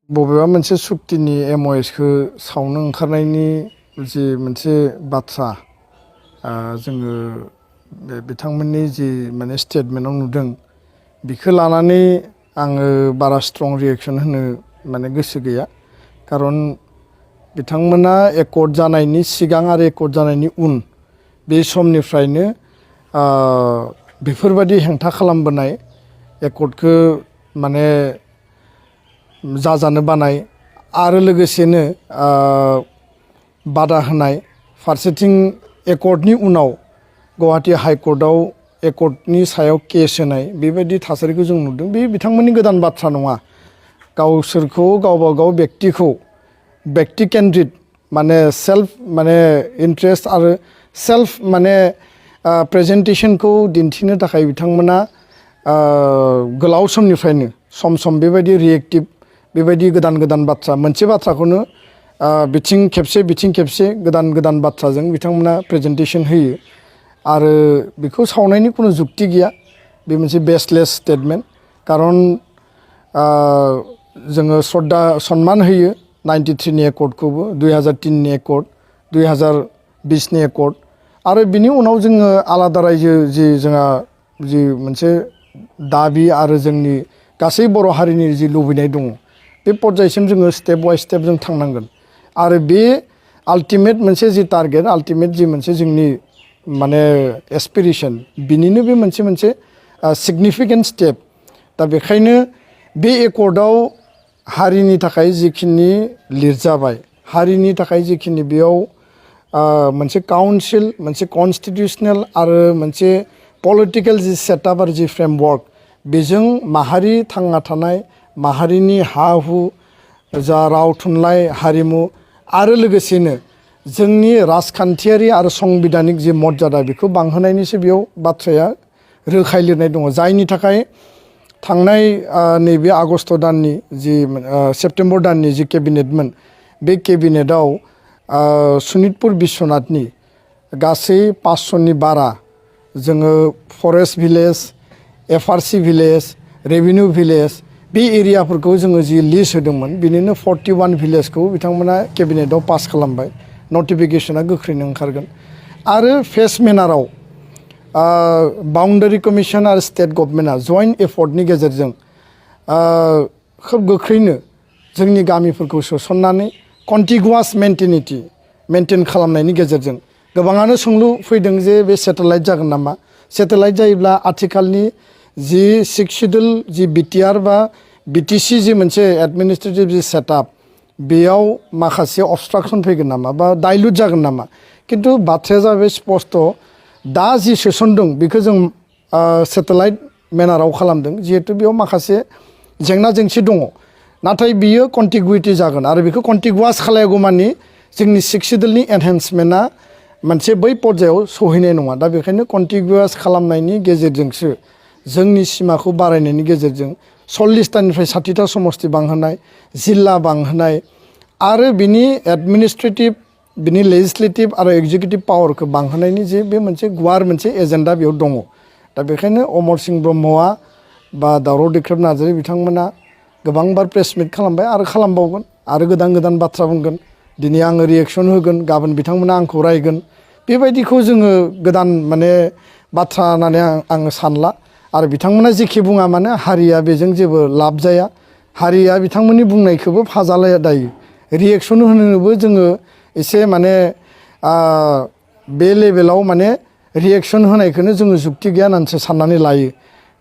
बबेबा मोनसे सुक्तिनि एमओएसखौ सावनो ओंखारनायनि जि मोनसे बाथ्रा जोङो बिथांमोननि जि माने स्टेटमेन्टआव नुदों बिखौ लानानै आङो बारा स्ट्रं रिएक्शन होनो माने गोसो गैया खारन बिथांमोना एकर्ड जानायनि सिगां आरो एकर्ड जानायनि उन बे समनिफ्रायनो बेफोरबायदि हेंथा खालामबोनाय एकर्डखौ माने जाजानो बानाय आरो लोगोसेनो बादा होनाय फारसेथिं एकर्डनि उनाव गुवाहाटी हाइकर्टआव एकर्डनि सायाव केस होनाय बेबायदि थासारिखौ जों नुदों। बे बिथांमोननि गोदान बाथ्रा नङा। गावसोरखौ गावबा गाव व्यक्ति केन्द्रित माने सेल्फ माने इन्ट्रेस्ट आरो सेल्फ माने प्रेजेन्टेशनखौ दिन्थिनो थाखाय बिथांमोना गोलाव समनिफ्रायनो सम बेबायदि रिएक्टिभ बेबायदि गोदान बाथ्रा मोनसे बाथ्राखौनो बिथिं खेबसे गोदान बाथ्राजों बिथांमोना प्रेजेन्टेशन होयो आरो बेखौ सावनायनि खुनु जुक्ति गैया। बे मोनसे बेसलेस स्टेटमेन्ट खारन जोङो श्रद्धा सन्मान होयो 93 नि एकर्डखौबो 2003 नि एकर्ड 2020 नि एकर्ड आरो बिनि उनाव जोङो आलादा रायजो जि जोंहा जि मोनसे दाबि आरो जोंनि गासै बर' हारिनि जि लुबैनाय दङ बे पर्यायसिम जोङो स्टेप बाय स्टेप जों थांनांगोन आरो बे आल्टिमेट मोनसे जि टारगेट आल्टिमेट जि मोनसे जोंनि माने एसपिरेशन बिनिनो बे मोनसे सिगनिफिकेन्ट स्टेप। दा बेखायनो बे एकर्डआव हारिनि थाखाय जिखिनि लिरजाबाय हारिनि थाखाय जिखिनि बेयाव मोनसे काउन्सिल मोनसे कन्स्टिटिउसनेल आरो मोनसे पलिटिकेल जि सेटआप आरो जि फ्रेमवर्क बेजों माहारि थांना थानाय माहारिनि हा हु जा राव थुनलाइ हारिमु आरो लोगोसेनो जोंनि राजखान्थियारि आरो संबिधानिक जि मर्यादा बेखौ बांहोनायनिसो बेयाव बाथ्राया रोखायै लिरनाय दङ। जायनि थाखाय थांनाय नैबे आगस्ट दाननि जि सेप्तेम्बर दाननि जि केबिनेटमोन बे केबिनेटआव सनितपुर बिश्वनाथनि गासै 500नि बारा जोङो forest village FRC village revenue village बे एरियाफोरखौ जोङो जि लिस्ट होदोंमोन बिनिनो 41 भिलेजखौ बिथांमोना केबिनेटआव पास खालामबाय। नटिफिकेशना गोख्रैनो ओंखारगोन आरो फेस मेनाराव बाउन्डारि कमिसन आरो स्टेट गभर्नमेन्टआ जइन्ट एफर्टनि गेजेरजों खोब गोख्रैनो जोंनि गामिफोरखौ सोसननानै कन्टिगुवास मेनटेन खालामनायनि गेजेरजों गोबाङानो सोंलु फैदों जे बे सेटेलाइट जागोन नामा। सेटेलाइट जायोब्ला आथिखालनि जि 6 शिड्युल जि बिटिआर बा बिटिसि जि मोनसे एडमिनिस्ट्रेटिभ जि सेटआप बेयाव माखासे अबस्ट्राक्सन फैगोन नामा बा डाइल्युट जागोन नामा। किन्तु बाथ्राया जाबाय स्पस्ट दा जि सोसनदों बेखौ जों सेटेलाइट मेनाराव खालामदों जिहेतु बेयाव माखासे जेंना जेंसि दङ नाथाय बियो कन्टिगुइटि जागोन आरो बेखौ कन्टिगुवास खालायगौमानि जोंनि 6 शिड्युलनि एनहेन्समेन्टआ मोनसे बै पर्यायाव सहैनाय नङा। दा बेखायनो कन्टिगुवास खालामनायनि गेजेरजोंसो जोंनि सिमाखौ बारायनायनि गेजेरजों 40टानिफ्राय 60टा समस्ति बांहोनाय जिल्ला बांहोनाय आरो बिनि एडमिनिस्ट्रेटिभ बिनि लेजिस्लेटिभ आरो एक्जिकिउटिभ पावारखौ बांहोनायनि जे बे मोनसे गुवार मोनसे एजेन्डा बेयाव दङ। दा बेखायनो अमर सिंह ब्रह्मआ बा दावराव दैख्रेब नार्जारि बिथांमोना गोबांबार प्रेस मिट खालामबाय आरो खालामबावगोन आरो गोदान बाथ्रा बुंगोन। दिनै आङो रिएक्सन होगोन गाबोन बिथांमोना आंखौ रायगोन बेबायदिखौ जोङो गोदान माने बाथ्रा होननानै आङो सानला आरो बिथांमोना जेखि बुङा मानो हारिया बेजों जेबो लाब जाया। हारिया बिथांमोननि बुंनायखौबो फाजालाया दायो रिएक्सन होनोबो जोङो एसे माने बे लेभेलाव माने रिएक्सन होनायखौनो जोङो जुक्ति गैया होननानैसो साननानै लायो।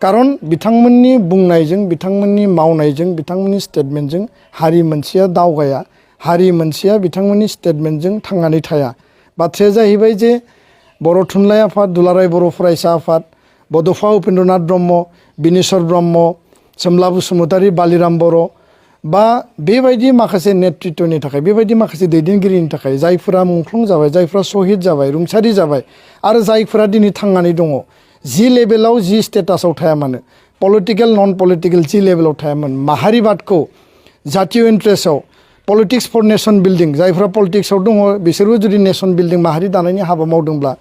खारन बिथांमोननि बुंनायजों बिथांमोननि मावनायजों बिथांमोननि स्टेटमेन्टजों हारि मोनसेया दावगाया हारि मोनसेया बिथांमोननि स्टेटमेन्टजों थांनानै थाया। बाथ्राया जाहैबाय जे बर' थुनलाइ आफाद दुलाराय बर' फरायसा आफाद बड'फा उपेन्द्रनाथ ब्रह्म बिनेश्वर ब्रह्म सोमला बसुमतारी बालिराम बर' बा बेबायदि माखासे नेतृत्वनि थाखाय बेबायदि माखासे दैदेनगिरिनि थाखाय जायफोरा मुंख्लं जाबाय जायफोरा शहीद जाबाय रुंसारि जाबाय आरो जायफोरा दिनै थांनानै दङ जि लेभेलाव जि स्टेटासाव थाया मानो पलिटिकेल नन पलिटिकेल जि लेभेलाव थाया मानो माहारिबादखौ जातीय इन्ट्रेस्टआव पलिटिक्स फर नेशन बिल्डिं जायफ्रा पलिटिक्सआव दङ बिसोरबो जुदि नेशन बिल्डिं माहारि दानायनि हाबा मावदोंब्ला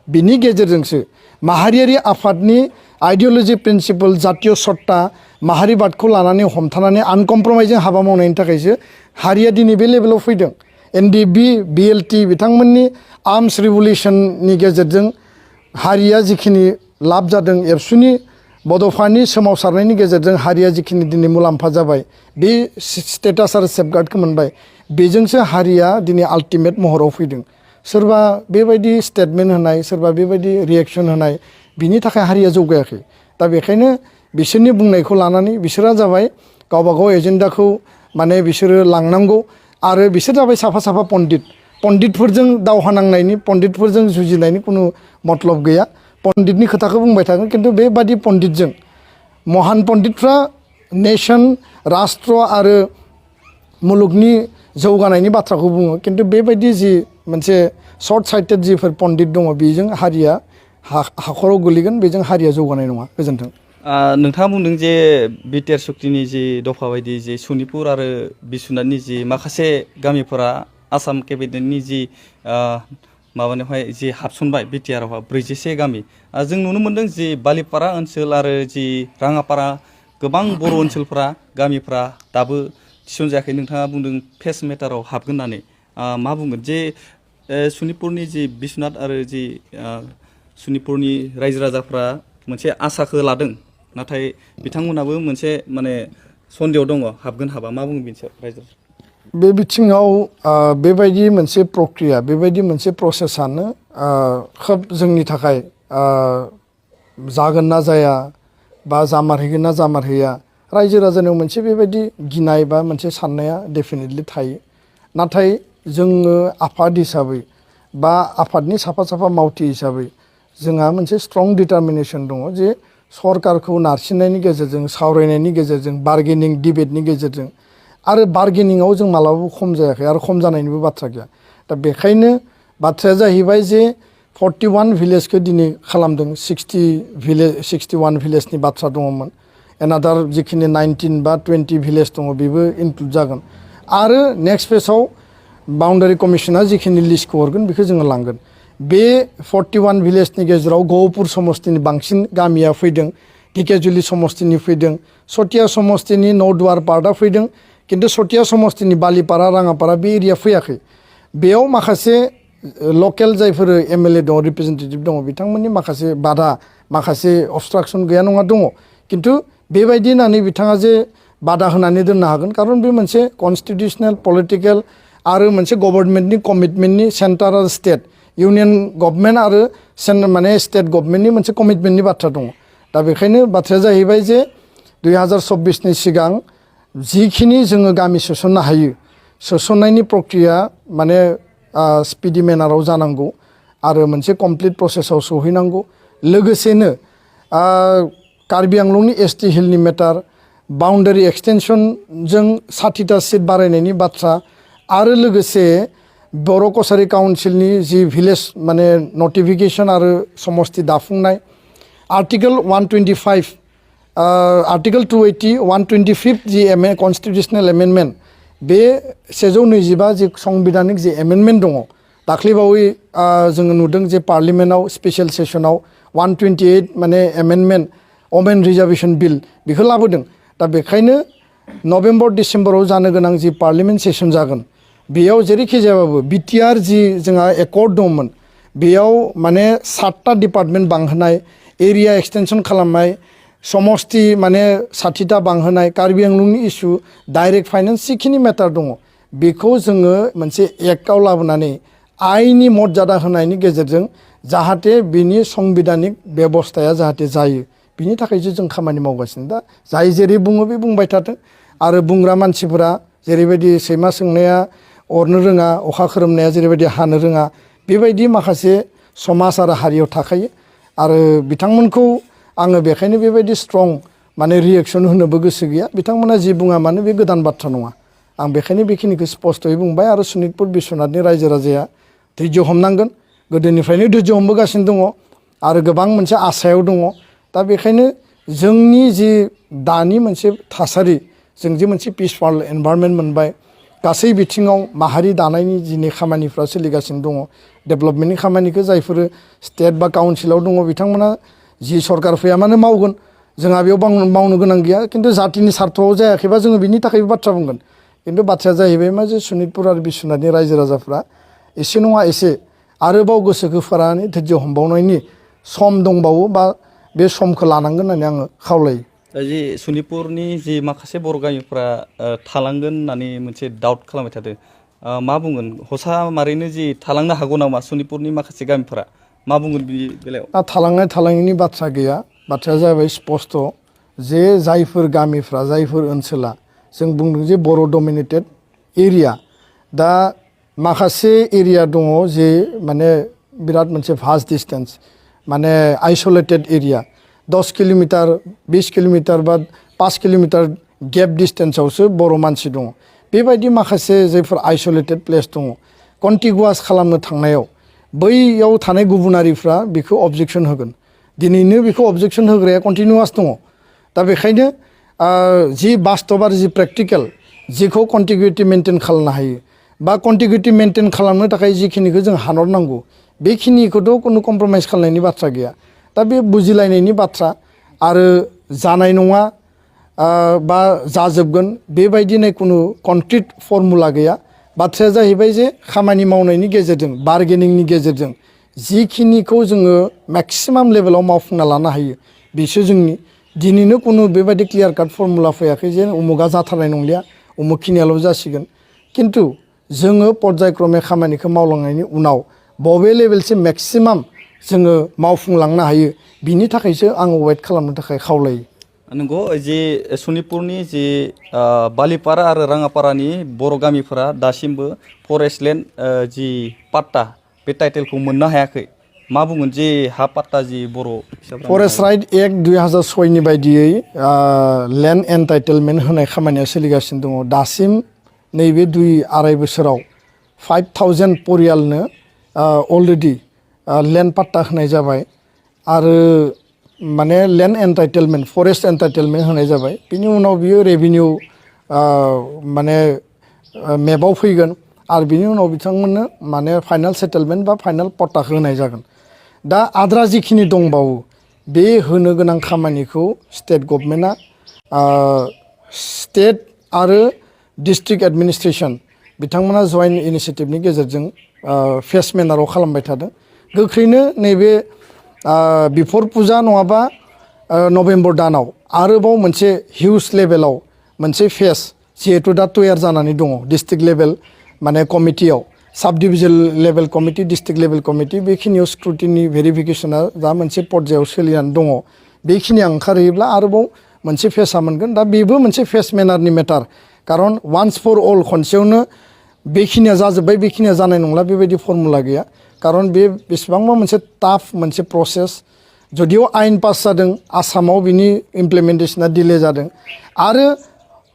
बिनि गेजेरजोंसो माहारियारि आफादनि आइडियोलजि प्रिन्सिपल जातीय सत्ता माहारिबादखौ लानानै हमथानानै आनकम्प्रमाइजिं हाबा मावनायनि थाखायसो हारिया दिनै बे लेभेलाव फैदों एनडिबि बिएलटि बिथांमोननि आर्मस रिभलिउसननि गेजेरजों हारिया जिखिनि लाब जादों एबसुनि बड'फानि सोमावसारनायनि गेजेरजों हारिया जिखिनि दिनै मुलाम्फा जाबाय बे स्टेटास आरो सेफगार्डखौ मोनबाय बेजोंसो हारिया दिनै आल्टिमेट महराव फैदों सोरबा बेबायदि स्टेटमेन्ट होनाय सोरबा बेबायदि रिएक्सन होनाय बिनि थाखाय हारिया जौगायाखै दा बेखायनो बिसोरनि बुंनायखौ लानानै बिसोरा जाबाय गावबा गाव एजेन्डाखौ माने बिसोरो लांनांगौ आरो बिसोर जाबाय साफा साफा पण्डितफोरजों दावहा नांनायनि पण्डितफोरजों जुजिनायनि कुनु मतलब गैया पण्डितनि खोथाखौ बुंबाय थागोन खिन्थु बेबादि पण्डितजों महान पण्डितफ्रा नेसन राष्ट्र आरो मुलुगनि जौगानायनि बाथ्राखौ बुङो खिन्थु बेबायदि जि मोनसे सर्ट साइटेड जिफोर पण्डित दङ बेजों हारिया हाखराव गोलैगोन बेजों हारिया जौगानाय नङा गोजोन्थों नोंथाङा बुंदों जे बिटिआर सुक्तिनि जि दफा बायदि जे सनितपुर आरो बिस्वनाथनि जि माखासे गामिफोरा आसाम केबिनेटनि जि माबानियावहाय जि हाबसनबाय बिटिआरआवहा 47 गामि जों नुनो मोन्दों जि बालिपारा ओनसोल आरो जि राङापारा गोबां बर' ओनसोलफोरा गामिफ्रा दाबो थिसनजायाखै नोंथाङा बुंदों फेस मेटाराव हाबगोन होननानै मा बुंगोन जे सनितपुरनि जि बिस्वनाथ आरो जि सनितपुरनि रायजो राजाफ्रा मोनसे आसाखौ लादों नाथाय बिथांमोनाबो मोनसे माने सन्देह दङ हाबगोन हाबा मा बुङो बिनि रायजो बे बिथिङाव बेबायदि मोनसे प्रक्रिया बेबायदि मोनसे प्रसेसानो खोब जोंनि थाखाय जागोन ना जाया बा जामारहैगोन ना जामारहैया रायजो राजानियाव मोनसे बेबायदि गिनाय बा मोनसे साननाया डेफिनेटलि थायो नाथाय जोङो आफाद हिसाबै बा आफादनि साफा साफा मावथि हिसाबै जोंहा मोनसे स्ट्रं डिटारमिनेसन दङ जे सरकारखौ नारसिननायनि गेजेरजों सावरायनायनि गेजेरजों बार्गेनिं डिबेटनि गेजेरजों आरो बार्गेनिंआव जों मालाबाबो खम जायाखै आरो खम जानायनिबो बाथ्रा गैया दा बेखायनो बाथ्राया जाहैबाय जे 41 भिलेजखौ दिनै खालामदों 61 भिलेजनि बाथ्रा दङमोन एनादार जिखिनि 19 बा 20 भिलेज दङ बेबो इनक्लुड जागोन आरो नेक्स्ट फेजआव बाउन्डारि कमिसना जिखिनि लिस्टखौ हरगोन बेखौ जोङो लांगोन बे 41 भिलेजनि गेजेराव गहपुर समस्तिनि बांसिन गामिया फैदों ढेकियाजुलि समस्तिनि फैदों सतिया समस्तिनि नौदुवार पार्टआ फैदों किन्तु सतिया समस्तिनि बालिपारा राङापारा बे एरिया फैयाखै बेयाव माखासे लकेल जायफोर एमएलए दङ रिप्रेजेन्टेटिभ दङ बिथांमोननि माखासे बाधा माखासे अबस्ट्राक्सन गैया नङा दङ किन्तु बेबायदि होननानै बिथाङा जे बाधा होनानै दोननो हागोन खारन बे मोनसे कन्स्टिटिउसनेल पलिटिकेल आरो मोनसे गभर्नमेन्टनि कमिटमेन्टनि सेन्टार आरो स्टेट इउनियन गभर्नमेन्ट आरो माने स्टेट गभर्नमेन्टनि मोनसे कमिटमेन्टनि बाथ्रा दङ दा बेखायनो बाथ्राया जाहैबाय जे 2024नि सिगां जिखिनि जोङो गामि सोसननो हायो सोसननायनि प्रक्रिया माने स्पिडि मेनाराव जानांगौ आरो मोनसे कमप्लिट प्रसेसआव सौहैनांगौ लोगोसेनो कार्बि आंलंनि एसटि हिलनि मेटार बाउन्डारि एक्सटेनसनजों 60टा सिट बारायनायनि बाथ्रा आरो लोगोसे बर' कसारि काउन्सिलनि जि भिलेज माने नटिफिकेसन आरो समस्ति दाफुंनाय आर्टिकल 125 आर्टिकल 280 125 जि कन्स्टिटिउसनेल एमेन्डमेन्ट बे 125 जि संबिधानिक जि एमेन्डमेन्ट दङ दाख्लैबावै जोङो नुदों जे पार्लियामेन्टआव स्पेसियेल सेसनाव 128 माने एमेन्डमेन्ट वमेन रिजार्भेसन बिल बेखौ लाबोदों दा बेखायनो नभेम्बर डिसेम्बराव जानो गोनां जि पार्लियामेन्ट सेसन जागोन बेयाव जेरैखि जायाबाबो बिटिआर जि जोंहा एकर्ड दंमोन बेयाव माने 7टा डिपार्टमेन्ट बांहोनाय एरिया एक्सटेनसन खालामनाय समस्ति माने 60टा बांहोनाय कार्बि आंलंनि इस्यु डाइरेक्ट फाइनेन्स जिखिनि मेटार दङ बेखौ जोङो मोनसे एक्टआव लाबोनानै आइननि मर्यादा होनायनि गेजेरजों जाहाथे बिनि संबिधानिक बेबस्थाया जाहाथे जायो बिनि थाखायसो जों खामानि मावगासिनो दा जाय जेरै बुङो बे बुंबाय थाथों आरो बुंग्रा मानसिफोरा जेरैबायदि सैमा सोंनाया अरनो रोङा अखा खोरोमनाया जेरैबायदि हानो रोङा बेबायदि माखासे समाज आरो हारियाव थाखायो आरो बिथांमोनखौ आङो बेखायनो बेबायदि स्ट्रं माने रिएक्सन होनोबो गोसो गैया बिथांमोना जि बुङा मानो बे गोदान बाथ्रा नङा आं बेखायनो बेखिनिखौ स्पष्टयै बुंबाय आरो सनितपुर बिस्वनाथनि रायजो राजाया धैर्य हमनांगोन गोदोनिफ्रायनो धैर्य हमबोगासिनो दङ आरो गोबां मोनसे आसायाव दङ दा बेखायनो जोंनि जि दानि मोनसे थासारि जों जे मोनसे पिसफुल एनभायरनमेन्ट मोनबाय गासै बिथिङाव माहारि दानायनि जिनि खामानिफ्रा सोलिगासिनो दङ डेभेलपमेन्टनि खामानिखौ जायफोर स्टेट बा काउन्सिलाव दङ बिथांमोना जि सरकार फैया मानो मावगोन जोंहा बेयाव मावनो गोनां गैया खिन्थु जातिनि सार्थआव जायाखैबा जोङो बिनि थाखायबो बाथ्रा बुंगोन खिन्थु बाथ्राया जाहैबाय मा जे सनितपुर आरो बिश्वनाथनि रायजो राजाफ्रा एसे नङा एसे आरोबाव गोसोखौ फोरानानै धैर्य हमबावनायनि सम दंबावो बा बे समखौ लानांगोन होननानै आङो खावलायो जि सनितपुरनि जि माखासे बर' गामिफ्रा थालांगोन होननानै मोनसे डाउट खालामबाय थादों मा बुंगोन हसा मारैनो जि थालांनो हागौ नामा सनितपुरनि माखासे गामिफोरा मा बुंगोन बिनि बेलायाव थालांनायनि बाथ्रा गैया बाथ्राया जाबाय स्पष्ट जे जायफोर गामिफ्रा जायफोर ओनसोला जों बुंदों जे बर' डमिनेटेड एरिया दा माखासे एरिया दङ जे माने बिराद मोनसे भास्ट डिस्टेन्स माने आइसोलेटेड एरिया 10 किलोमिटार 20 किलोमिटार बा 5 किलोमिटार गेप डिस्टेन्सआवसो बर' मानसि दङ बेबायदि माखासे जायफोर आइसोलेटेड प्लेस दङ कन्टिगुवास खालामनो थांनायाव बैयाव थानाय गुबुनारिफ्रा बेखौ अबजेक्सन होगोन दिनैनो बेखौ अबजेक्सन होग्राया कन्टिनिउवास दङ दा बेखायनो जि बास्तब आरो जि प्रेक्टिकेल जिखौ कन्टिगिउटि मेनटेन खालामनो हायो बा कन्टिगिउटि मेनटेन खालामनो थाखाय जिखिनिखौ जों हानहरनांगौ बेखिनिखौथ' कुनु कम्प्रमाइज खालामनायनि बाथ्रा गैया दा बे बुजिलायनायनि बाथ्रा आरो जानाय नङा बा जाजोबगोन बेबायदिनो कुनु कनक्रिट फर्मुला गैया बाथ्राया जाहैबाय जे खामानि मावनायनि गेजेरजों बार्गेनिंनि गेजेरजों जिखिनिखौ जोङो मेक्सिमाम लेभेलाव मावफुंना लानो हायो बिसो जोंनि दिनैनो कुनु बेबायदि क्लियार काट फर्मुला फैयाखै जे उमुगा जाथारनाय नंलिया उमुगखिनियाल' जासिगोन खिन्थु जोङो पर्यायक्रमे खामानिखौ मावलांनायनि उनाव बबे लेभेलसिम मेक्सिमाम जोङो मावफुंलांनो हायो बिनि थाखायसो आं वेट खालामनो थाखाय खावलायो नंगौ जि सनितपुरनि जि बालिपारा आरो राङापारानि बर' गामिफोरा दासिमबो फरेस्ट लेन्ड जि पाट्टा बे टाइटेलखौ मोननो हायाखै मा बुंगोन जे हा पाट्टा जि बर' फरेस्ट राइट एक्ट 2006 बायदियै लेन्ड एन्टाइटेलमेन्ट होनाय खामानिया सोलिगासिनो दङ दासिम नैबे 2-2.5 बोसोराव 5000 परियालनो अलरेडि लेन्ड पाट्टा होनाय जाबाय आरो माने लेन्ड एन्टाइटेलमेन्ट फरेस्ट एन्टाइटेलमेन्ट होनाय जाबाय बिनि उनाव बियो रेभिनिउ माने मेपआव फैगोन आरो बिनि उनाव बिथांमोननो माने फाइनाल सेटेलमेन्ट बा फाइनाल पट्टाखौ होनाय जागोन दा आद्रा जिखिनि दंबावो बे होनो गोनां खामानिखौ स्टेट गभर्नमेन्टआ स्टेट आरो डिस्ट्रिक्ट एडमिनिस्ट्रेसन बिथांमोना जइन्ट इनिसिएटिभनि गेजेरजों फेस मेनाराव खालामबाय थादों गोख्रैनो नैबे बिफर पुजा नङाबा नभेम्बर दानाव आरोबाव मोनसे हिउज लेभेलाव मोनसे फेस जिहेतु दा तयार जानानै दङ डिस्ट्रिक्ट लेभेल माने कमिटियाव साब division level committee district level committee बेखिनियाव स्क्रुटिनि भेरिफिकेसना दा मोनसे पर्यायाव सोलिनानै दङ बेखिनिया ओंखारहैयोब्ला आरोबाव मोनसे फेसआ मोनगोन दा बेबो मोनसे फेस मेनारनि मेटार खारन वान्स फर अल खनसेयावनो बेखिनिया जाजोब्बाय बेखिनिया जानाय नंला बेबायदि फर्मुला गैया खारन बे बेसेबांबा मोनसे टाफ मोनसे प्रसेस जदिव आइन पास जादों आसामाव बिनि इमप्लिमेन्टेसना डिले जादों आरो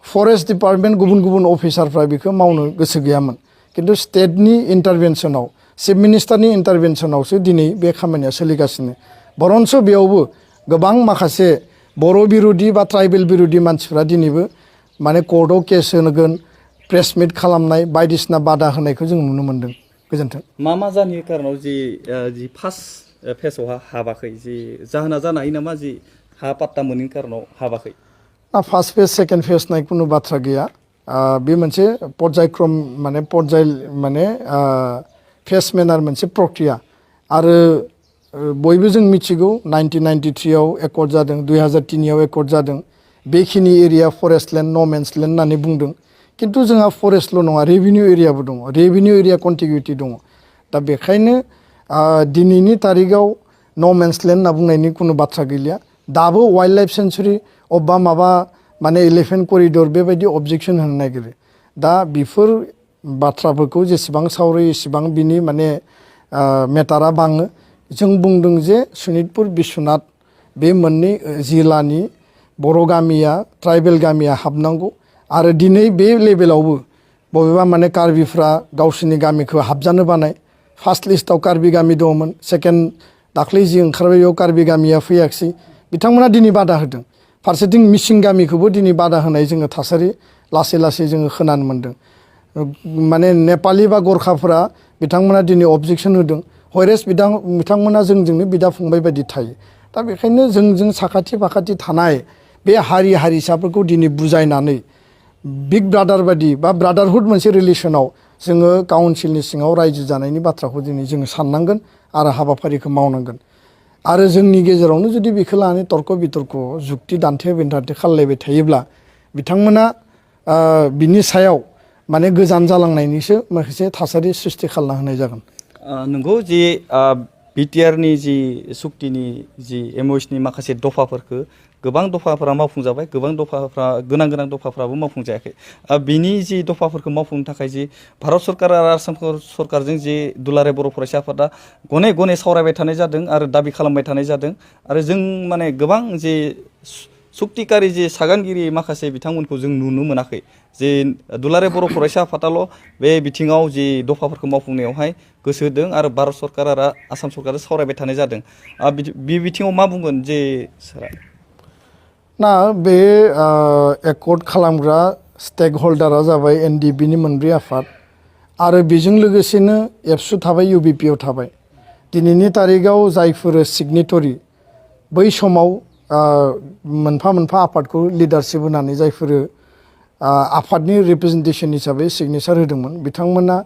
फरेस्ट डिपार्टमेन्ट गुबुन गुबुन अफिसारफ्रा बेखौ मावनो गोसो गैयामोन खिन्थु स्टेटनि इन्टारभेनसनाव चिफ मिनिस्टारनि इन्टारभेनसनावसो दिनै बे खामानिया सोलिगासिनो बरन्स बेयावबो गोबां माखासे बर' बिरोधि बा ट्राइबेल बिरोधि मानसिफ्रा दिनैबो माने कर्टआव केस होगोन प्रेस मिट खालामनाय बायदिसिना बादा होनायखौ जों नुनो मोन्दों गोजोन्थों मा जानि कारनाव जि फार्स्ट फेसआव हाबाखै जि जाहोना जानो हायो नामा जि हा पाट्टा मोनैनि कारनाव हाबाखै फार्स्ट फेज सेकेन्ड फेज नाय कुनु बाथ्रा गैया बे मोनसे पर्यायक्रम माने फेस मेनार मोनसे प्रक्रिया आरो बयबो जों मिथिगौ 1993 आव एकर्ड जादों 2003 आव एकर्ड जादों बेखिनि area forest land no man's land होननानै बुंदों खिन्थु जोंहा फरेस्टल' नङा रेभिनिउ एरियाबो दङ रेभिनिउ एरिया कन्टिगिउटि दङ दा बेखायनो दिनैनि तारिखाव नो मेन्स लेन्ड होनना बुंनायनि कुनु बाथ्रा गैलिया दाबो वाइल्ड लाइफ सेन्चुरि अबेबा माबा माने एलिफेन्ट करिडर बेबायदि अबजेक्सन होनो नागिरो दा बेफोर बाथ्राफोरखौ जेसेबां सावरायो एसेबां बिनि माने मेटारा बाङो जों बुंदों जे सनितपुर बिश्वनाथ बे मोननै जिल्लानि बर' गामिया ट्राइबेल गामिया हाबनांगौ आरो दिनै बे लेभेलावबो बबेबा माने कार्बिफ्रा गावसोरनि गामिखौ हाबजानो बानाय फार्स्ट लिस्टआव कार्बि गामि दङमोन सेकेन्ड दाख्लै जि ओंखारबाय बेयाव कार्बि गामिया फैयाखिसै बिथांमोना दिनै बादा होदों फारसेथिं मिसिं गामिखौबो दिनै बादा होनाय जोङो थासारि लासै लासै जोङो खोनानो मोन्दों माने नेपालि बा गरखाफोरा बिथांमोना दिनै अबजेक्सन होदों हयरेस बिथांमोना जोंजोंनो बिदा फंबाय बायदि थायो दा बेखायनो जों साखाथि फाखाथि थानाय बे हारि हारिसाफोरखौ दिनै बुजायनानै बिग ब्रादार बायदि बा ब्रादारहुड मोनसे रिलेसनाव जोङो काउन्सिलनि सिङाव रायजो जानायनि बाथ्राखौ दिनै जोङो साननांगोन आरो हाबाफारिखौ मावनांगोन आरो जोंनि गेजेरावनो जुदि बेखौ लानानै तर्क बितर्क जुक्ति दान्थे बिदान्थे खालामलायबाय थायोब्ला बिथांमोना बिनि सायाव माने गोजान जालांनायनिसो माखासे थासारि सृष्टि खालामना होनाय जागोन नंगौ जे बिटिआरनि जि सुक्तिनि जि एमओएसनि माखासे दफाफोरखौ गोबां दफाफोरा मावफुंजाबाय गोबां दफाफ्रा गोनां दफाफ्राबो मावफुंजायाखै बिनि जि दफाफोरखौ मावफुंनो थाखाय जि भारत सरकार आरो आसाम सरकारजों जि दुलाराय बर' फरायसा आफादा गने गने सावरायबाय थानाय जादों आरो दाबि खालामबाय थानाय जादों आरो जों माने गोबां जे सुक्तिकारि जे सागानगिरि माखासे बिथांमोनखौ जों नुनो मोनाखै जे दुलाराय बर' फरायसा आफादाल' बे बिथिङाव जि दफाफोरखौ मावफुंनायावहाय गोसो होदों आरो भारत सरकार आरो आसाम सरकारजों सावरायबाय थानाय जादों बे बिथिङाव मा बुंगोन जे सारा ना बे एकर्ड खालामग्रा स्टेक हल्डारा जाबाय एनडिबिनि मोनब्रै आफाद आरो बेजों लोगोसेनो एबसु थाबाय इउबिपिआव थाबाय दिनैनि तारिखाव जायफोर सिगनेटरि बै समाव मोनफा मोनफा आफादखौ लिडारशिप होनानै जायफोर आफादनि रिप्रेजेन्टेसन हिसाबै सिगनेचार होदोंमोन बिथांमोना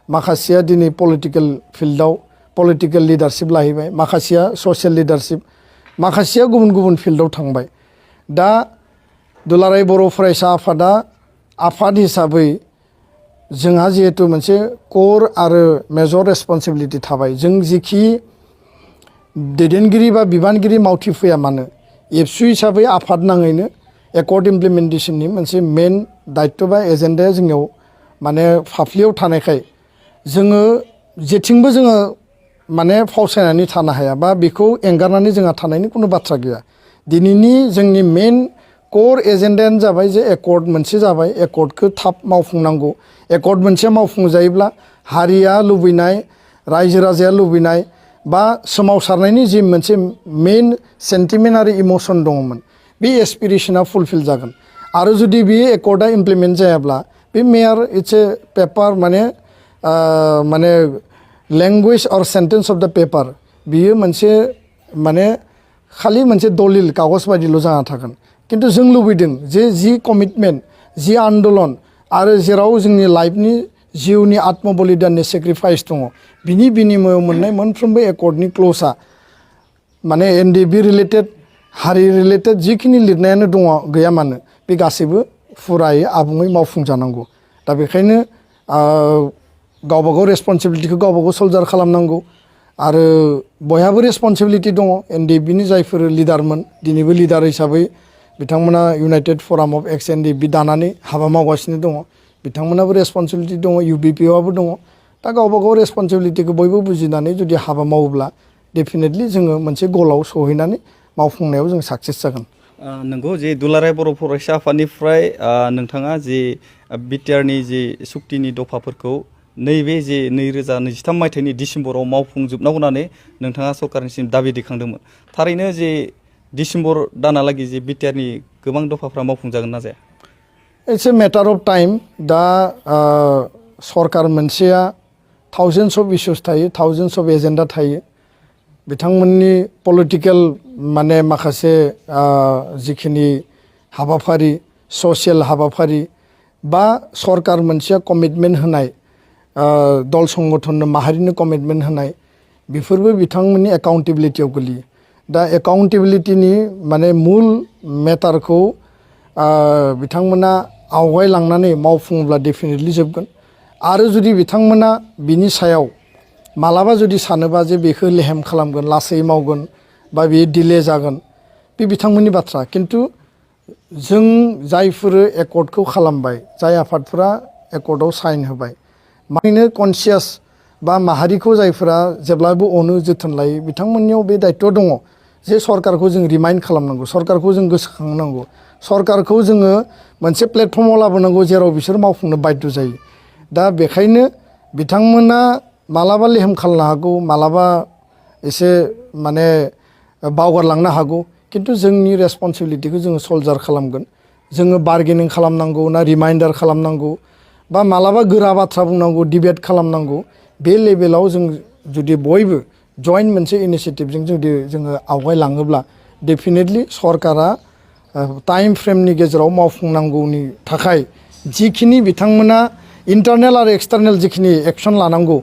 माखासेया दिनै पलिटिकेल फिल्डआव पलिटिकेल लिडारशिप लाहैबाय माखासेया ससियेल लिडारशिप माखासेया गुबुन गुबुन फिल्डआव थांबाय दा दुलाराय बर' फरायसा आफादा आफाद हिसाबै जोंहा जिहेतु मोनसे कोर आरो मेजर रेसपन्सिबिलिटि थाबाय जों जिखि दैदेनगिरि बा बिबानगिरि मावथि फैया मानो एबसु हिसाबै आफाद नाङैनो एकर्ड इमप्लिमेन्टेसननि मोनसे मेन दायित्व बा एजेन्डाया जोंनियाव माने फाफ्लियाव थानायखाय जोङो जेथिंबो जोङो माने फावसायनानै थानो हाया बा बेखौ एंगारनानै जोंहा थानायनि कुनु बाथ्रा गैया दिनैनि जोंनि मेन कोर एजेन्डायानो जाबाय जे एकर्ड मोनसे जाबाय एकर्डखौ थाब मावफुंनांगौ एकर्ड मोनसे मावफुंजायोब्ला हारिया लुबैनाय रायजो राजाया लुबैनाय बा सोमावसारनायनि जि मोनसे मेन सेन्टिमेन्ट आरो इमोसन दङमोन बे एसपिरेसना फुलफिल जागोन आरो जुदि बे एकर्डा इमप्लिमेन्ट जायाब्ला बे मेयार इट्स ए पेपार माने लेंगुवेज और सेन्टेन्स अफ द पेपार बियो मोनसे माने खालि मोनसे दलिल कागज बायदिल' जाना थागोन किन्तु जों लुबैदों जे जि कमिटमेन्ट जि आन्दलन आरो जेराव जोंनि लाइफनि जिउनि आत्म बलिदाननि सेक्रिफाइस दङ बिनि बिनिमयाव मोननाय मोनफ्रोमबो एकर्डनि क्ल'जआ माने एनडिबि रिलेटेड हारि रिलेटेड जिखिनि लिरनायानो दङ गैया मानो बे गासैबो फुरायै आबुङै मावफुंजानांगौ दा बेखायनो गावबागाव रेसपन्सिबिलिटिखौ गावबागाव सोल्जार खालामनांगौ आरो बयहाबो रेसपन्सिबिलिटि दङ एनडिबिनि जायफोर लिडारमोन दिनैबो लिडार हिसाबै बिथांमोना इउनाइटेड फराम अफ एक्स एनडिबि दानानै हाबा मावगासिनो दङ बिथांमोनाबो रेसपन्सिबिलिटि दङ इउबिपिआबो दङ दा गावबागाव रेसपन्सिबिलिटिखौ बयबो बुजिनानै जुदि हाबा मावोब्ला डेफिनेटलि जोङो मोनसे गलाव सहैनानै मावफुंनायाव जों साक्सेस जागोन नंगौ जे दुलाराय बर' फरायसा आफादनिफ्राय नोंथाङा जे बिटिआरनि जे सुक्तिनि दफाफोरखौ नैबे जे 2023 मायथाइनि डिसेम्बराव मावफुंजोबनांगौ होननानै नोंथाङा सरकारनिसिम दाबि दैखांदोंमोन थारैनो जे डिसेम्बर दानालागै जे बिटिआरनि गोबां दफाफ्रा मावफुंजागोन ना जाया it's a matter of time दा सरकार मोनसेया थाउजेन्डस अफ इस्युस थायो थाउजेन्डस अफ एजेन्डा थायो बिथांमोननि पलिटिकेल माने माखासे जिखिनि हाबाफारि ससियेल हाबाफारि बा सरकार मोनसेया कमिटमेन्ट होनाय दल संगठननो माहारिनो कमिटमेन्ट होनाय बेफोरबो बिथांमोननि एकाउन्टेबिलिटियाव गोलैयो दा एकाउन्टेबिलिटिनि माने मुल मेटारखौ बिथांमोना आवगायलांनानै मावफुङोब्ला डेफिनेटलि जोबगोन आरो जुदि बिथांमोना बिनि सायाव मालाबा जुदि सानोबा जे बेखौ लेहेम खालामगोन लासै मावगोन बा बेयो डिले जागोन बे बिथांमोननि बाथ्रा किन्तु जों जायफोर एकर्डखौ खालामबाय जाय आफादफोरा एकर्डआव साइन होबाय माने कनसियास बा माहारिखौ जायफोरा जेब्लाबो अनो जोथोन लायो बिथांमोननियाव बे दायित्व दङ जे सरकारखौ जों रिमाइन्ड खालामनांगौ सरकारखौ जों गोसोखांनांगौ सरकारखौ जोङो मोनसे प्लेटफर्माव लाबोनांगौ जेराव बिसोर मावफुंनो बाध्य जायो दा बेखायनो बिथांमोना मालाबा लेहेम खालामनो हागौ मालाबा एसे माने बावगारलांनो हागौ किन्तु जोंनि रेसपन्सिबिलिटिखौ जोङो सोल्जार खालामगोन जोङो बार्गेनिं खालामनांगौ ना रिमाइन्डार खालामनांगौ बा मालाबा गोरा बाथ्रा बुंनांगौ डिबेट खालामनांगौ बे लेभेलाव जों जुदि बयबो जॉइंट मोनसे इनिशिएटिवजों जुदि जोङो आवगायलाङोब्ला डेफिनेटलि सरकारा टाइम फ्रेमनि गेजेराव मावफुंनांगौनि थाखाय जिखिनि बिथांमोना इन्टारनेल आरो एक्सटारनेल जिखिनि एक्शन लानांगौ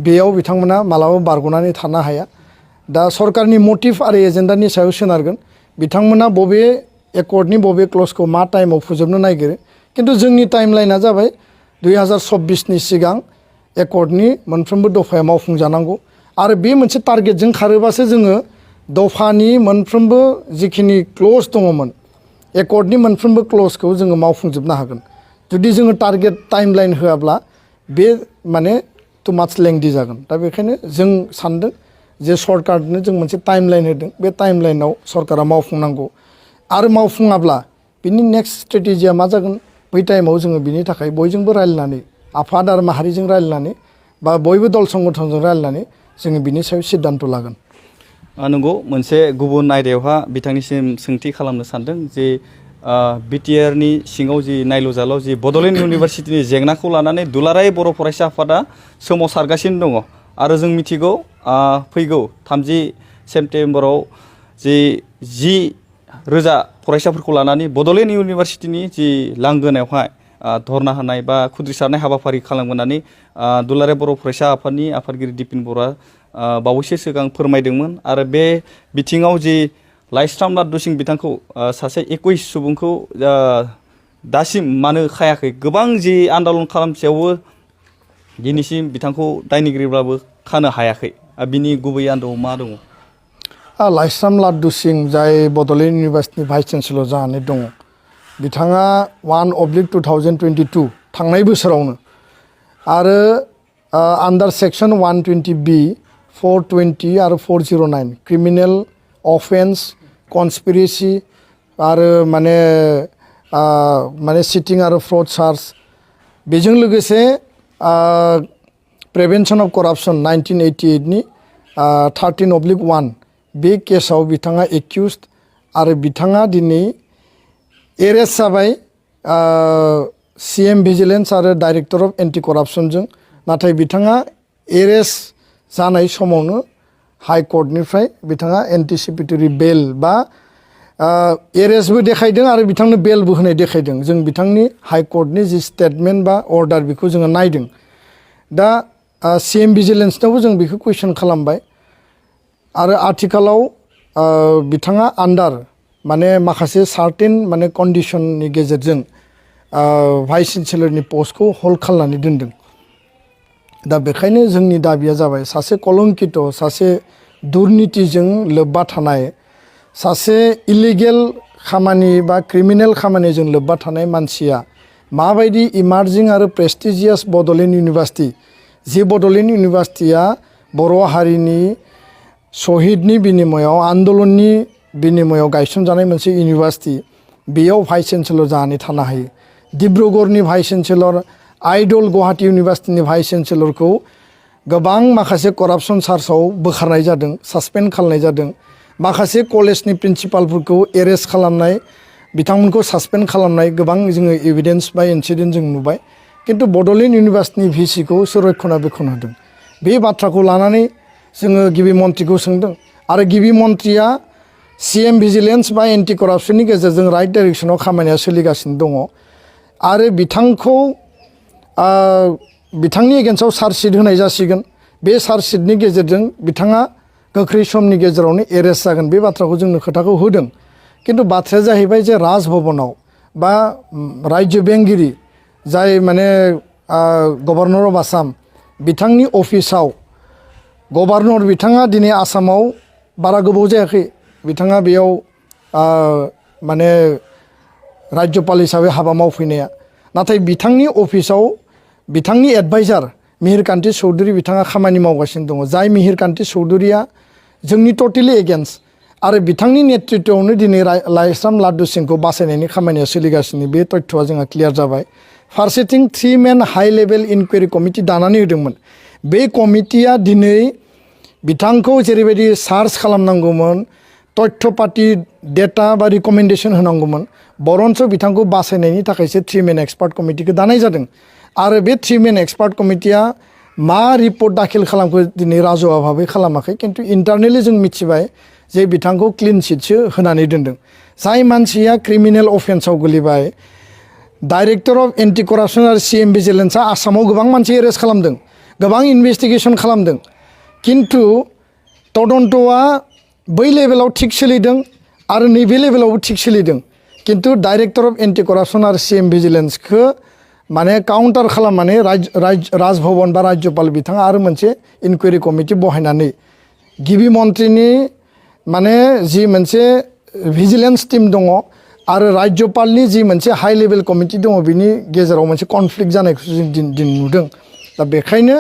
बेयाव बिथांमोना मालाबा बारग'नानै थानो हाया दा सरकारनि मटिभ आरो एजेन्डानि सायाव सोनारगोन बिथांमोना बबे एकर्डनि बबे क्लजखौ मा टाइमाव फोजोबनो नागिरो किन्तु जोंनि टाइमलाइना जाबाय 2024नि सिगां एकर्डनि मोनफ्रोमबो दफाया मावफुंजानांगौ आरो बे मोनसे टार्गेटजों खारोबासो जोङो दफानि मोनफ्रोमबो जिखिनि क्लज दङमोन एकर्डनि मोनफ्रोमबो क्लजखौ जोङो मावफुंजोबनो हागोन जुदि जोङो टार्गेट टाइमलाइन होआब्ला बे माने टु माच लेंदि जागोन दा बेखायनो जों सानदों जे सरकारनो जों मोनसे टाइमलाइन होदों बे टाइमलाइनाव सरकारा मावफुंनांगौ आरो मावफुङाब्ला बिनि नेक्स्ट स्ट्रेटेजिया मा जागोन बै टाइमाव जोङो बिनि थाखाय बयजोंबो रायलायनानै आफाद आरो माहारिजों रायलायनानै बा बयबो दल संगठनजों रायलायनानै जोङो बिनि सायाव सिद्धान्त लागोन नंगौ मोनसे गुबुन आयदायावहा बिथांनिसिम सोंथि खालामनो सानदों जे बिटिआरनि सिङाव जि नायल' जाल' जि बड'लेण्ड इउनिभारसिटिनि जेंनाखौ लानानै दुलाराय बर' फरायसा आफादा सोमावसारगासिनो दङ आरो जों मिथिगौ फैगौ 30 सेप्तेम्बराव जि रोजा फरायसाफोरखौ लानानै बड'लेण्ड इउनिभारसिटिनि जि लांगोनायावहाय धरना होनाय बा खुद्रिसारनाय हाबाफारि खालामगोननानै दुलाराय बर' फरायसा आफादनि आफादगिरि दिपिन बर'आ बावैसो सिगां फोरमायदोंमोन आरो बे बिथिङाव जि लाइस्राम लाद्दु सिं बिथांखौ सासे 21 सुबुंखौ दासिम मानो खायाखै गोबां जि आन्दलन खालामसेयावबो दिनैसिम बिथांखौ दायनिगिरिब्लाबो खानो हायाखै बिनि गुबै आन्दोआव मा दङ लाइस्राम लाद्दु सिं जाय बड'लेण्ड इउनिभारसिटिनि भाइस चेन्सेलर जानानै दङ बिथाङा 1/2022 थांनाय बोसोरावनो आरो आन्डार सेक्सन 120B 420 आरो 409 क्रिमिनेल अफेन्स कनस्पिरेसि आरो माने सिटिं आरो फ्रड चार्ज बेजों लोगोसे प्रिभेन्सन अफ करापसन 1988 नि 13/1 बे केसाव बिथाङा एक्यूज्ड आरो बिथाङा दिनै एरेस्ट जाबाय CM भिजिलेन्स आरो डाइरेक्टर अफ एन्टि करापसनजों नाथाय बिथाङा एरेस्ट जानाय समावनो हाइकर्टनिफ्राय बिथाङा एन्टिसिपेटरि बेल बा एरेस्टबो देखायदों आरो बिथांनो बेलबो होनाय देखायदों जों बिथांनि हाइकर्टनि जि स्टेटमेन्ट बा अर्डार बेखौ जोङो नायदों दा CM भिजिलेन्सनावबो जों बेखौ कुइसन खालामबाय आरो आथिखालाव बिथाङा आन्डार माने माखासे सार्टेन माने कन्डिशननि गेजेरजों भाइस चेन्सेलरनि पस्टखौ हल्ड खालामनानै दोनदों दा बेखायनो जोंनि दाबिया जाबाय सासे कलंकित सासे दुर्नीतिजों लोब्बा थानाय सासे इलिगेल खामानि बा क्रिमिनेल खामानिजों लोब्बा थानाय मानसिया माबायदि इमार्जिं आरो प्रेस्टिजियास बड'लेण्ड इउनिभारसिटि जि बड'लेण्ड इउनिभारसिटिया बर' हारिनि शहीदनि बिनिमयाव आन्दलननि बिनिमयाव गायसनजानाय मोनसे इउनिभारसिटि बेयाव भाइस चेन्सेलर जानानै थानो हायो डिब्रुगड़नि भाइस चेन्सेलर आइडल गुवाहाटी इउनिभारसिटिनि भाइस चेन्सेलरखौ गोबां माखासे करापसन चार्जआव बोखारनाय जादों सासपेन्ड खालामनाय जादों माखासे कलेजनि प्रिन्सिपालफोरखौ एरेस्ट खालामनाय बिथांमोनखौ सासपेन्ड खालामनाय गोबां जोङो एभिडेन्स बा इन्सिडेन्ट जों नुबाय किन्तु बड'लेण्ड इउनिभारसिटिनि भिसिखौ सोर रैखानाबेक्षन होदों बे बाथ्राखौ लानानै जोङो गिबि मन्थ्रिखौ सोंदों आरो गिबि मन्थ्रिया CM भिजिलेन्स बा एन्टि करापसननि गेजेरजों राइट डाइरेक्सनाव खामानिया सोलिगासिनो दङ आरो बिथांखौ बिथांनि एगेन्स्टआव चार्जशीट होनाय जासिगोन बे चार्जशीटनि गेजेरजों बिथाङा गोख्रै समनि गेजेरावनो एरेस्ट जागोन बे बाथ्राखौ जोंनो खोथाखौ होदों किन्तु बाथ्राया जाहैबाय जे राजभवनाव बा रायजो बेंगिरि जाय माने गभर्नर अफ आसाम बिथांनि अफिसाव गभर्नर बिथाङा दिनै आसामाव बारा गोबाव जायाखै बिथाङा बेयाव माने राज्यपाल हिसाबै हाबा मावफैनाया नाथाय बिथांनि अफिसाव बिथांनि एडभाइजार मिहिरकान्ति चौधुरी बिथाङा खामानि मावगासिनो दङ जाय मिहिरकान्ति चौधुरीया जोंनि टटेलि एगेन्स्ट आरो बिथांनि नेतृत्वआवनो दिनै लाइस्राम लाद्दु सिंखौ बासायनायनि खामानिया सोलिगासिनो बे तथ्यआ जोंहा क्लियार जाबाय फारसेथिं 3 मेन हाइ लेभेल इनकुवेरि कमिटि दानानै होदोंमोन बे कमिटिया दिनै बिथांखौ जेरैबायदि सार्च खालामनांगौमोन तथ्य पाति डेटा बा रिकमेन्डेसन होनांगौमोन बरन्स बिथांखौ बासायनायनि थाखायसो 3 मेन एक्सपार्ट कमिटिखौ दानाय जादों आरो बे 3 मेन एक्सपार्ट कमिटिया मा रिपर्ट दाखिल खालामखो दिनै राजौआ भाबै खालामाखै खिन्थु इन्टारनेलि जों मिथिबाय जे बिथांखौ क्लिन चिटसो होनानै दोनदों जाय मानसिया क्रिमिनेल अफेन्सआव गोलैबाय डाइरेक्टर अफ एन्टि करापसन आरो CM भिजिलेन्सआ आसामाव गोबां मानसि एरेस्ट खालामदों गोबां इनभेस्टिगेसन खालामदों खिन्थु तदन्तआ बै लेभेलाव थिग सोलिदों आरो नैबे लेभेलावबो थिग सोलिदों खिन्थु डाइरेक्टर अफ एन्टि करापसन आरो CM भिजिलेन्सखौ माने काउन्टार खालामनानै राजभवन बा राज्यपाल बिथाङा आरो मोनसे इनकुवेरि कमिटि बहायनानै गिबि मन्थ्रिनि माने जि मोनसे भिजिलेन्स टीम दङ आरो राज्यपालनि जि मोनसे हाई लेभेल कमिटि दङ बिनि गेजेराव मोनसे कनफ्लिक्ट जानायखौ जों दिन नुदों दा बेखायनो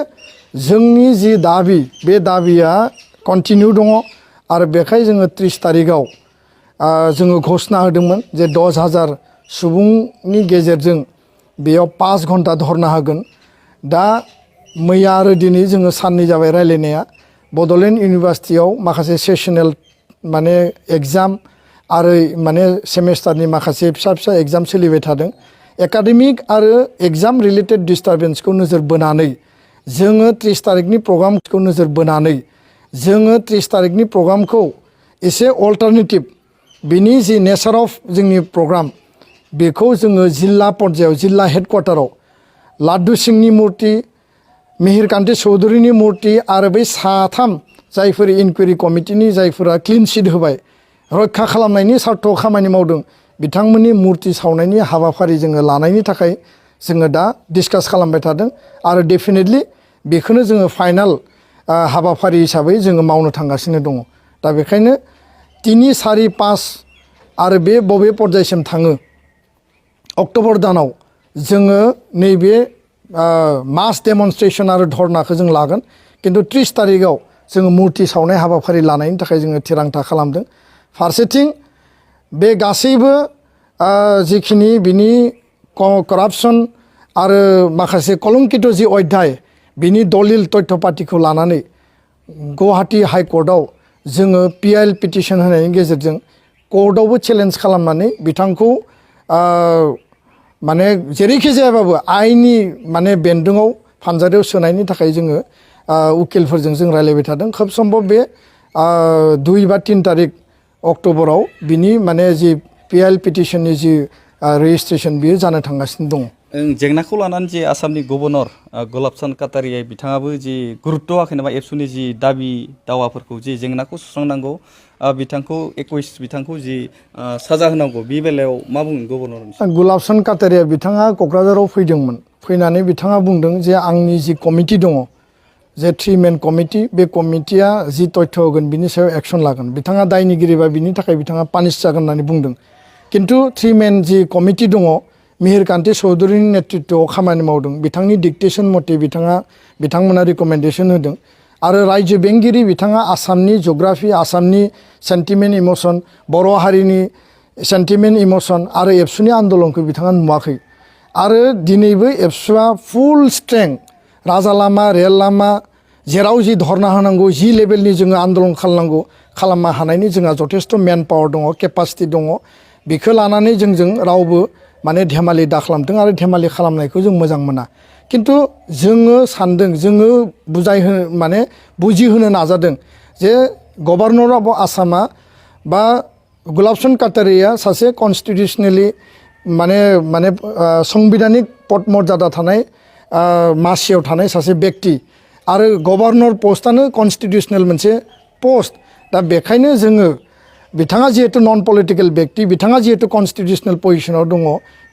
जोंनि जि दाबि बे दाबिया कन्टिनिउ दङ आरो बेखाय जोङो 30 तारिखआव जोङो घोषणा होदोंमोन जे 10,000 सुबुंनि गेजेरजों बेयाव 5 घन्टा धरना होगोन दा मैया आरो दिनै जोङो साननै जाबाय रायलायनाया बड'लेण्ड इउनिभार्सिटियाव माखासे सेसनेल माने एग्जाम आरो माने सेमेस्टारनि माखासे फिसा फिसा एग्जाम सोलिबाय थादों एकाडेमिक आरो एग्जाम रिलेटेड डिस्टार्बेन्सखौ नोजोर बोनानै जोङो 30 तारिखनि प्रग्रामखौ नोजोर बोनानै जोङो 30 तारिखनि प्रग्रामखौ एसे अल्टारनेटिभ बिनि जि नेचार अफ जोंनि प्रग्राम बेखौ जोङो जिल्ला पर्यायाव जिल्ला हेडक्वार्टाराव लाड्डु सिंहनि मुर्ति मिहिरकान्ति चौधुरीनि मुर्ति आरो बै साथाम जायफोर इनकुवेरि कमिटिनि जायफोरा क्लिन चिट होबाय रैखा खालामनायनि सार्थआव खामानि मावदों बिथांमोननि मुर्ति सावनायनि हाबाफारि जोङो लानायनि थाखाय जोङो दा डिसकास खालामबाय थादों आरो डेफिनेटलि बेखौनो जोङो फाइनाल हाबाफारि हिसाबै जोङो मावनो थांगासिनो दङ दा बेखायनो 3, 4, 5 आरो बे बबे पर्यायसिम थाङो अक्ट'बर दानाव जोङो नैबे मास डेमनस्ट्रेसन आरो धर्नाखौ जों लागोन खिन्थु 30 तारिखआव जोङो मुर्ति सावनाय हाबाफारि लानायनि थाखाय जोङो थिरांथा खालामदों फारसेथिं बे गासैबो जिखिनि बिनि करापसन आरो माखासे कलंकित जि अध्याय बिनि दलिल तथ्य पातिखौ लानानै गुवाहाटी हाइकर्टआव जोङो PIL पिटिसन होनायनि गेजेरजों कर्टआवबो चेलेन्ज खालामनानै बिथांखौ माने जेरैखि जायाबाबो आइननि माने बेन्दोङाव फानजारियाव सोनायनि थाखाय जोङो उकिलफोरजों जों रायलायबाय थादों खोब सम्भब बे 2 बा 3 तारिख अक्ट'बराव बिनि माने जि PIL पिटिसननि जि रेजिस्ट्रेसन बियो जानो थांगासिनो दङ जेंनाखौ लानानै जे आसामनि गभर्नर गुलाबचन्द काटारिया बिथाङाबो जि गुरुत्व होआखै नामा एबसुनि जि दाबि दावाफोरखौ जि जेंनाखौ सुस्रांनांगौ बिथांखौ 21 बिथांखौ जि साजा होनांगौ बे बेलायाव मा बुङो गभर्नर गुलाबचन्द काटारिया बिथाङा क'क्राझाराव फैदोंमोन फैनानै बिथाङा बुंदों जे आंनि जि कमिटि दङ जे 3 मेन कमिटि बे कमिटिया जि तथ्य होगोन बिनि सायाव एक्सन लागोन बिथाङा दायनिगिरिबा बिनि थाखाय बिथाङा पानिश जागोन होननानै बुंदों खिन्थु 3 मेन जि कमिटि दङ मिहिरकान्ति चौधुरीनि नेतृत्वआव खामानि मावदों बिथांनि डिक्टेसन मथे बिथांमोना रिकमेन्डेसन होदों आरो रायजो बेंगिरि बिथाङा आसामनि जिअग्राफि आसामनि सेन्टिमेन्ट इमोसन बर' हारिनि सेन्टिमेन्ट इमोसन आरो एबसुनि आन्दोलनखौ बिथाङा नुवाखै आरो दिनैबो एबसुआ फुल स्ट्रेंथ राजा लामा रेल लामा जेराव जि धरना होनांगौ जि लेभेलनि जोङो आन्दोलन खालामनो हानायनि जोंहा जथेस्थ मेन पावार दङ केपासिटि दङ बेखौ लानानै जोंजों रावबो माने धेमालि दा खालामदों आरो धेमालि खालामनायखौ जों मोजां मोना खिन्थु जोङो सानदों जोङो बुजिहोनो नाजादों जे गभर्नर अफ आसामा बा गुलाबचन्द काटारिया सासे कन्स्टिटिउसनेलि माने संबिधानिक पद मर्यादा थानाय मासियाव थानाय सासे व्यक्ति आरो गभर्नर पस्टआनो कन्स्टिटिउसनेल मोनसे पस्ट दा बेखायनो जोङो बिथाङा जिहेतु नन पलिटिकेल व्यक्ति बिथाङा जिहेतु कन्स्टिटिउसनेल पजिशनाव दङ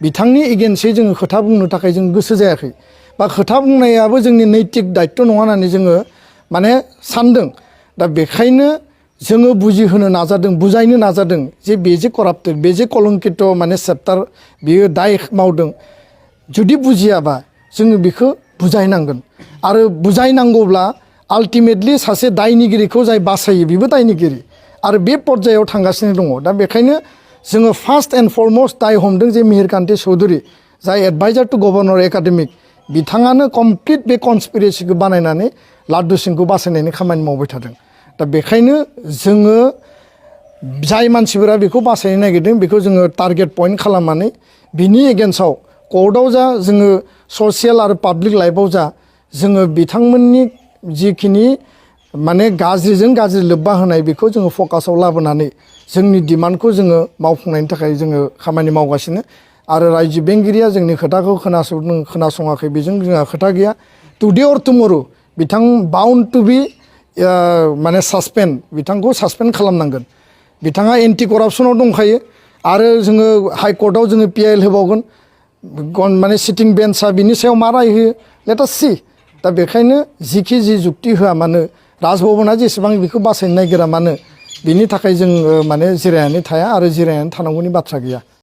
बिथांनि एगेन्स्टै जोङो खोथा बुंनो थाखाय जों गोसो जायाखै बा खोथा बुंनायाबो जोंनि नैतिक दायित्व नङा होननानै जोङो माने सानदों दा बेखायनो जोङो बुजिहोनो नाजादों बुजायनो नाजादों जे बे जे कराप्टेड बे जे कलंकित माने सेप्टार बियो दाय मावदों जुदि बुजियाबा जोङो बेखौ बुजायनांगोन आरो बुजायनांगौब्ला आल्टिमेटलि सासे दायनिगिरिखौ जाय बासायो बेबो दायनिगिरि आरो बे पर्यायाव थांगासिनो दङ दा बेखायनो जोङो फार्स्ट एन्ड फरमस्ट दाय हमदों जे मिहिरकान्ति चौधुरी जाय एडभाइजार टु गभर्नर एकाडेमिक बिथाङानो कमप्लिट बे कनस्पिरेसिखौ बानायनानै लाड्डु सिंहखौ बासायनायनि खामानि मावबाय थादों दा बेखायनो जोङो जाय मानसिफोरा बेखौ बासायनो नागिरदों बेखौ जोङो टारगेट पइन्ट खालामनानै बिनि एगेन्स्टआव कर्टआव जा जोङो ससियेल आरो पाब्लिक लाइफआव जा जोङो बिथांमोननि जिखिनि माने गाज्रिजों गाज्रि लोब्बा होनाय बेखौ जोङो फकासाव लाबोनानै जोंनि डिमान्डखौ जोङो मावफुंनायनि थाखाय जोङो खामानि मावगासिनो आरो रायजो बेंगिरिया जोंनि खोथाखौ खोनासङाखै बेजों जोंहा खोथा गैया टुडे अर टुमरो बिथां बाउन्ड टु बि माने सासपेन्ड बिथांखौ सासपेन्ड खालामनांगोन बिथाङा एन्टि करापसनाव दंखायो आरो जोङो हाइकर्टआव जोङो पिआइएल होबावगोन माने सिटिं बेन्चआ बिनि सायाव मा राय होयो लेट आस सी दा बेखायनो जिखि जि जुक्ति होआ मानो राजभवना जेसेबां बेखौ बासायनो नागिरा मानो बिनि थाखाय जों माने जिरायनानै थाया आरो जिरायनानै थानांगौनि बाथ्रा गैया।